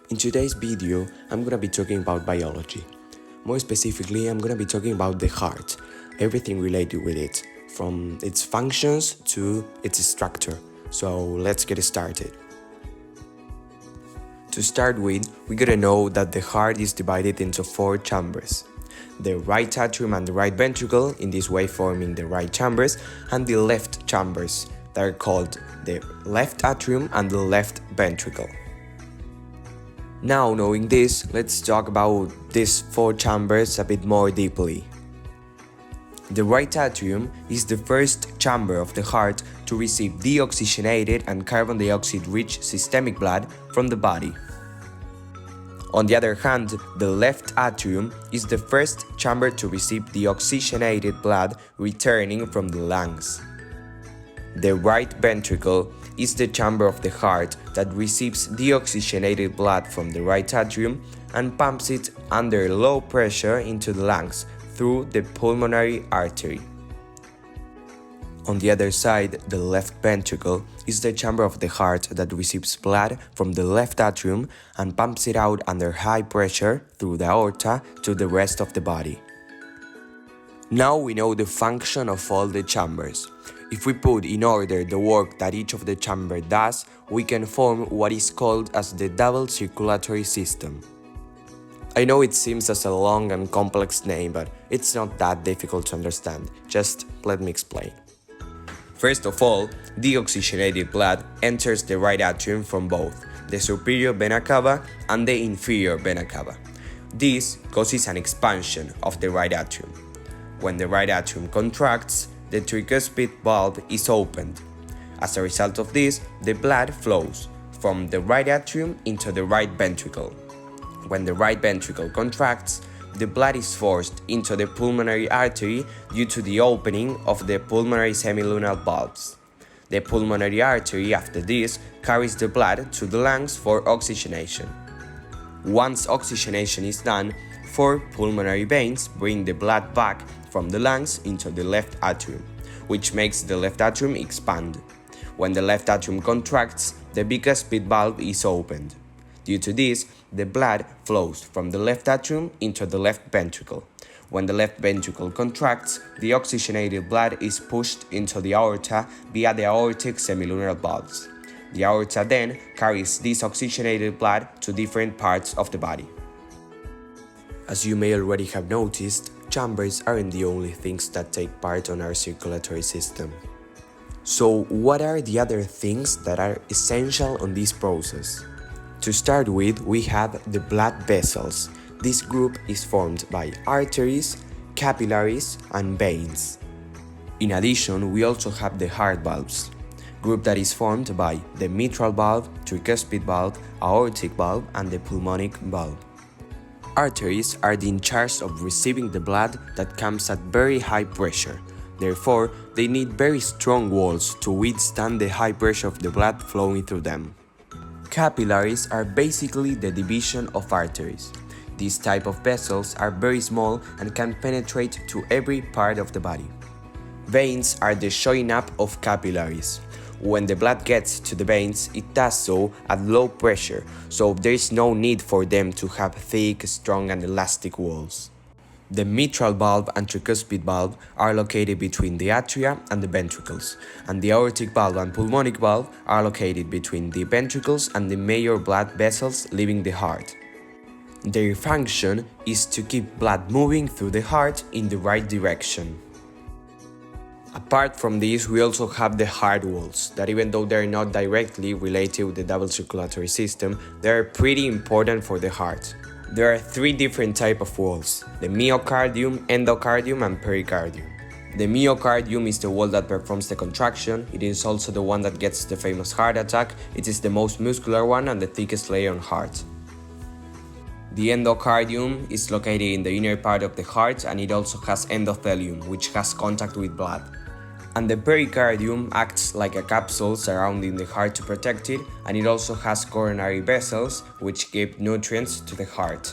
In today's video, I'm gonna be talking about biology. More specifically, I'm gonna be talking about the heart, everything related with it, from its functions to its structure. So let's get started. To start with, we gotta know that the heart is divided into 4 chambers. The right atrium and the right ventricle, in this way forming the right chambers, and the left chambers, that are called the left atrium and the left ventricle. Now, knowing this, let's talk about these 4 chambers a bit more deeply. The right atrium is the first chamber of the heart to receive deoxygenated and carbon dioxide-rich systemic blood from the body. On the other hand, the left atrium is the first chamber to receive deoxygenated blood returning from the lungs. The right ventricle is the chamber of the heart that receives deoxygenated blood from the right atrium and pumps it under low pressure into the lungs through the pulmonary artery. On the other side, the left ventricle is the chamber of the heart that receives blood from the left atrium and pumps it out under high pressure through the aorta to the rest of the body. Now we know the function of all the chambers. If we put in order the work that each of the chamber does, we can form what is called as the double circulatory system. I know it seems as a long and complex name, but it's not that difficult to understand. Just let me explain. First of all, deoxygenated blood enters the right atrium from both the superior vena cava and the inferior vena cava. This causes an expansion of the right atrium. When the right atrium contracts, the tricuspid valve is opened. As a result of this, the blood flows from the right atrium into the right ventricle. When the right ventricle contracts, the blood is forced into the pulmonary artery due to the opening of the pulmonary semilunar valves. The pulmonary artery, after this, carries the blood to the lungs for oxygenation. Once oxygenation is done, 4 pulmonary veins bring the blood back from the lungs into the left atrium, which makes the left atrium expand. When the left atrium contracts, the bicuspid valve is opened. Due to this, the blood flows from the left atrium into the left ventricle. When the left ventricle contracts, the oxygenated blood is pushed into the aorta via the aortic semilunar valves. The aorta then carries this oxygenated blood to different parts of the body. As you may already have noticed, chambers aren't the only things that take part on our circulatory system. So, what are the other things that are essential on this process? To start with, we have the blood vessels. This group is formed by arteries, capillaries, and veins. In addition, we also have the heart valves, group that is formed by the mitral valve, tricuspid valve, aortic valve, and the pulmonic valve. Arteries are in charge of receiving the blood that comes at very high pressure. Therefore, they need very strong walls to withstand the high pressure of the blood flowing through them. Capillaries are basically the division of arteries. These type of vessels are very small and can penetrate to every part of the body. Veins are the showing up of capillaries. When the blood gets to the veins, it does so at low pressure, so there is no need for them to have thick, strong and elastic walls. The mitral valve and tricuspid valve are located between the atria and the ventricles, and the aortic valve and pulmonic valve are located between the ventricles and the major blood vessels leaving the heart. Their function is to keep blood moving through the heart in the right direction. Apart from this, we also have the heart walls, that even though they are not directly related with the double circulatory system, they are pretty important for the heart. There are 3 different types of walls: the myocardium, endocardium, and pericardium. The myocardium is the wall that performs the contraction. It is also the one that gets the famous heart attack. It is the most muscular one and the thickest layer on heart. The endocardium is located in the inner part of the heart, and it also has endothelium, which has contact with blood. And the pericardium acts like a capsule surrounding the heart to protect it, and it also has coronary vessels which give nutrients to the heart.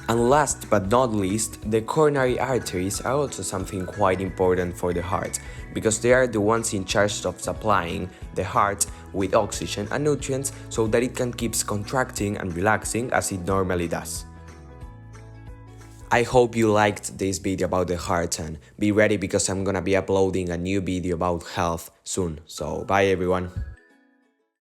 And last but not least, the coronary arteries are also something quite important for the heart, because they are the ones in charge of supplying the heart with oxygen and nutrients so that it can keep contracting and relaxing as it normally does. I hope you liked this video about the heart, and be ready because I'm gonna be uploading a new video about health soon. So bye everyone.